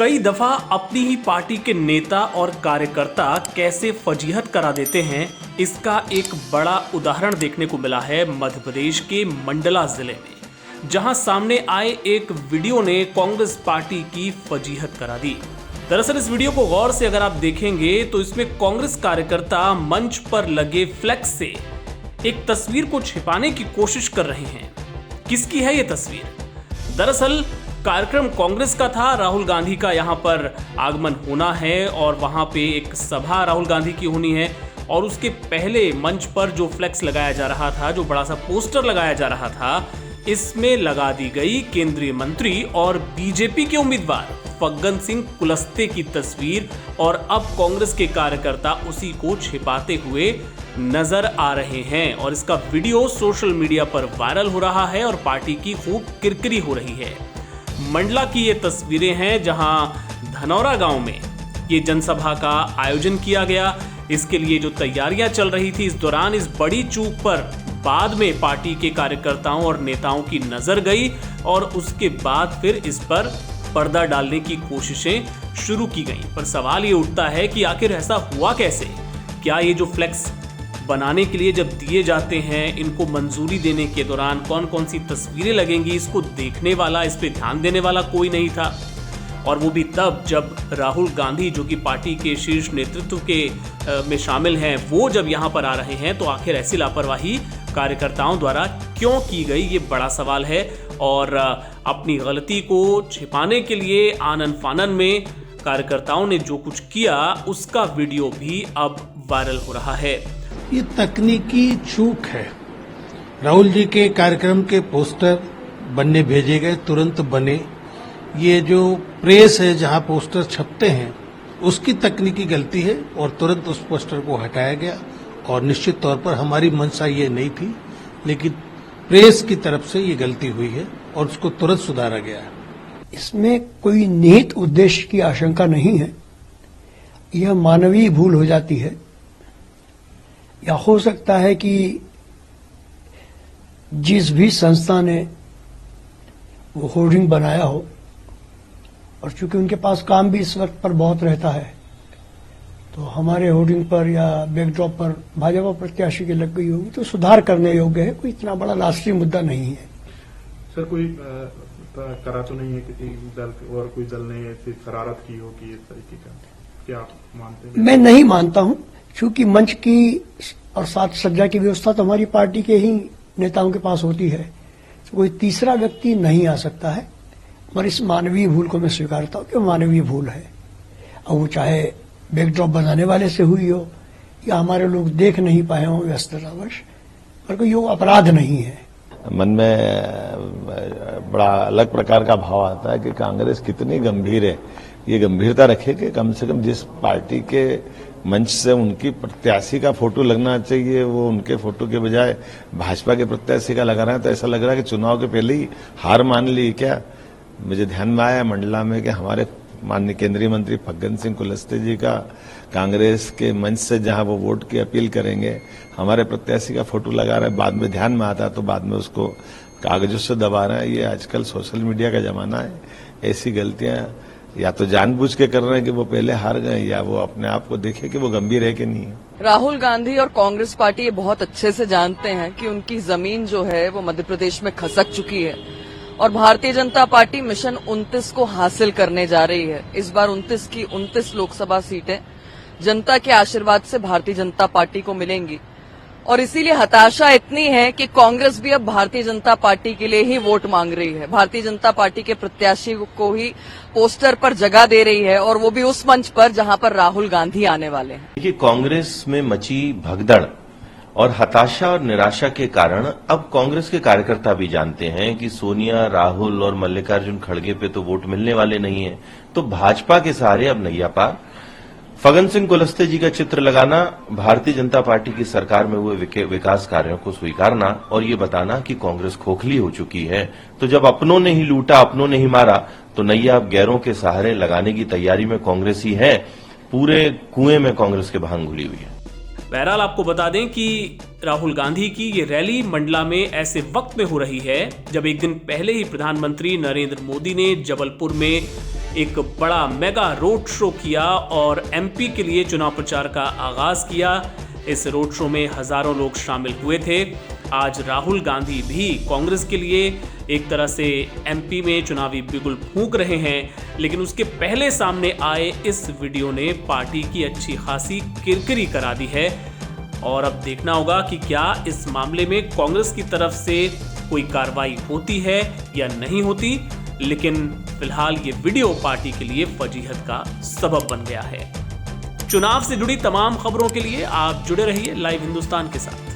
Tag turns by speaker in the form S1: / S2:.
S1: कई दफा अपनी ही पार्टी के नेता और कार्यकर्ता कैसे फजीहत करा देते हैं, इसका एक बड़ा उदाहरण देखने को मिला है मध्य प्रदेश के मंडला जिले में, जहां सामने आए एक वीडियो ने कांग्रेस पार्टी की फजीहत करा दी। दरअसल इस वीडियो को गौर से अगर आप देखेंगे तो इसमें कांग्रेस कार्यकर्ता मंच पर लगे फ्लेक्स से एक तस्वीर को छिपाने की कोशिश कर रहे हैं। किसकी है ये तस्वीर? दरअसल कार्यक्रम कांग्रेस का था, राहुल गांधी का यहां पर आगमन होना है और वहां पे एक सभा राहुल गांधी की होनी है। और उसके पहले मंच पर जो फ्लेक्स लगाया जा रहा था, जो बड़ा सा पोस्टर लगाया जा रहा था, इसमें लगा दी गई केंद्रीय मंत्री और बीजेपी के उम्मीदवार फग्गन सिंह कुलस्ते की तस्वीर। और अब कांग्रेस के कार्यकर्ता उसी को छिपाते हुए नजर आ रहे हैं और इसका वीडियो सोशल मीडिया पर वायरल हो रहा है और पार्टी की खूब किरकिरी हो रही है। मंडला की ये तस्वीरें हैं जहां धनौरा गांव में ये जनसभा का आयोजन किया गया। इसके लिए जो तैयारियां चल रही थी, इस दौरान इस बड़ी चूक पर बाद में पार्टी के कार्यकर्ताओं और नेताओं की नजर गई और उसके बाद फिर इस पर पर्दा डालने की कोशिशें शुरू की गई। पर सवाल ये उठता है कि आखिर ऐसा हुआ कैसे? क्या ये जो फ्लेक्स बनाने के लिए जब दिए जाते हैं, इनको मंजूरी देने के दौरान कौन कौन सी तस्वीरें लगेंगी, इसको देखने वाला, इस पे ध्यान देने वाला कोई नहीं था। और वो भी तब जब राहुल गांधी, जो कि पार्टी के शीर्ष नेतृत्व के में शामिल हैं, वो जब यहाँ पर आ रहे हैं, तो आखिर ऐसी लापरवाही कार्यकर्ताओं द्वारा क्यों की गई, ये बड़ा सवाल है। और अपनी गलती को छिपाने के लिए आनन फानन में कार्यकर्ताओं ने जो कुछ किया, उसका वीडियो भी अब वायरल हो रहा है।
S2: ये तकनीकी चूक है। राहुल जी के कार्यक्रम के पोस्टर बनने भेजे गए, तुरंत बने। ये जो प्रेस है जहां पोस्टर छपते हैं, उसकी तकनीकी गलती है और तुरंत उस पोस्टर को हटाया गया। और निश्चित तौर पर हमारी मंशा ये नहीं थी, लेकिन प्रेस की तरफ से ये गलती हुई है और उसको तुरंत सुधारा गया है।
S3: इसमें कोई निहित उद्देश्य की आशंका नहीं है। यह मानवीय भूल हो जाती है, या हो सकता है कि जिस भी संस्था ने वो होर्डिंग बनाया हो, और चूंकि उनके पास काम भी इस वक्त पर बहुत रहता है, तो हमारे होर्डिंग पर या बैकड्रॉप पर भाजपा प्रत्याशी की लग गई होगी, तो सुधार करने योग्य है। कोई इतना बड़ा राष्ट्रीय मुद्दा नहीं है।
S4: सर, कोई करा तो नहीं है किसी दल और कोई दल ने ऐसी शरारत की हो कि इस तरीके का? क्या आप मानते हैं?
S3: मैं नहीं मानता हूं, क्योंकि मंच की और साथ सज्जा की व्यवस्था तो हमारी पार्टी के ही नेताओं के पास होती है, तो कोई तीसरा व्यक्ति नहीं आ सकता है। और इस मानवीय भूल को मैं स्वीकारता हूं कि मानवीय भूल है। अब वो चाहे बैकड्रॉप बनाने वाले से हुई हो या हमारे लोग देख नहीं पाए हों व्यस्ततावश, पर कोई वो अपराध नहीं है।
S5: मन में बड़ा अलग प्रकार का भाव आता है कि कांग्रेस कितनी गंभीर है। ये गंभीरता रखे कि कम से कम जिस पार्टी के मंच से उनकी प्रत्याशी का फोटो लगना चाहिए, वो उनके फोटो के बजाय भाजपा के प्रत्याशी का लगा रहा है। तो ऐसा लग रहा है कि चुनाव के पहले ही हार मान ली क्या। मुझे ध्यान में आया मंडला में कि हमारे माननीय केंद्रीय मंत्री फग्गन सिंह कुलस्ते जी का कांग्रेस के मंच से जहां वो वोट की अपील करेंगे, हमारे प्रत्याशी का फोटो लगा रहे हैं। बाद में ध्यान में आता तो बाद में उसको कागजों से दबा रहे हैं। ये आजकल सोशल मीडिया का जमाना है। ऐसी गलतियां या तो जानबूझ के कर रहे हैं कि वो पहले हार गए, या वो अपने आप को देखे कि वो गंभीर है कि नहीं है।
S6: राहुल गांधी और कांग्रेस पार्टी ये बहुत अच्छे से जानते हैं कि उनकी जमीन जो है वो मध्य प्रदेश में खसक चुकी है और भारतीय जनता पार्टी मिशन 29 को हासिल करने जा रही है। इस बार 29 की 29 लोकसभा सीटें जनता के आशीर्वाद से भारतीय जनता पार्टी को मिलेंगी और इसीलिए हताशा इतनी है कि कांग्रेस भी अब भारतीय जनता पार्टी के लिए ही वोट मांग रही है। भारतीय जनता पार्टी के प्रत्याशी को ही पोस्टर पर जगह दे रही है और वो भी उस मंच पर जहां पर राहुल गांधी आने वाले हैं।
S7: देखिए, कांग्रेस में मची भगदड़ और हताशा और निराशा के कारण अब कांग्रेस के कार्यकर्ता भी जानते हैं कि सोनिया, राहुल और मल्लिकार्जुन खड़गे पे तो वोट मिलने वाले नहीं है, तो भाजपा के सहारे अब नैया पार। फग्गन सिंह कुलस्ते जी का चित्र लगाना, भारतीय जनता पार्टी की सरकार में हुए विकास कार्यों को स्वीकारना और ये बताना कि कांग्रेस खोखली हो चुकी है। तो जब अपनों ने ही लूटा, अपनों ने ही मारा, तो नैया अब गैरों के सहारे लगाने की तैयारी में कांग्रेस ही है। पूरे कुएं में कांग्रेस के भांग घुली हुई है।
S1: बहरहाल आपको बता दें कि राहुल गांधी की ये रैली मंडला में ऐसे वक्त में हो रही है जब एक दिन पहले ही प्रधानमंत्री नरेंद्र मोदी ने जबलपुर में एक बड़ा मेगा रोड शो किया और एमपी के लिए चुनाव प्रचार का आगाज किया। इस रोड शो में हजारों लोग शामिल हुए थे। आज राहुल गांधी भी कांग्रेस के लिए एक तरह से एमपी में चुनावी बिगुल फूंक रहे हैं, लेकिन उसके पहले सामने आए इस वीडियो ने पार्टी की अच्छी खासी किरकिरी करा दी है। और अब देखना होगा कि क्या इस मामले में कांग्रेस की तरफ से कोई कार्रवाई होती है या नहीं होती, लेकिन फिलहाल ये वीडियो पार्टी के लिए फजीहत का सबब बन गया है। चुनाव से जुड़ी तमाम खबरों के लिए आप जुड़े रहिए लाइव हिंदुस्तान के साथ।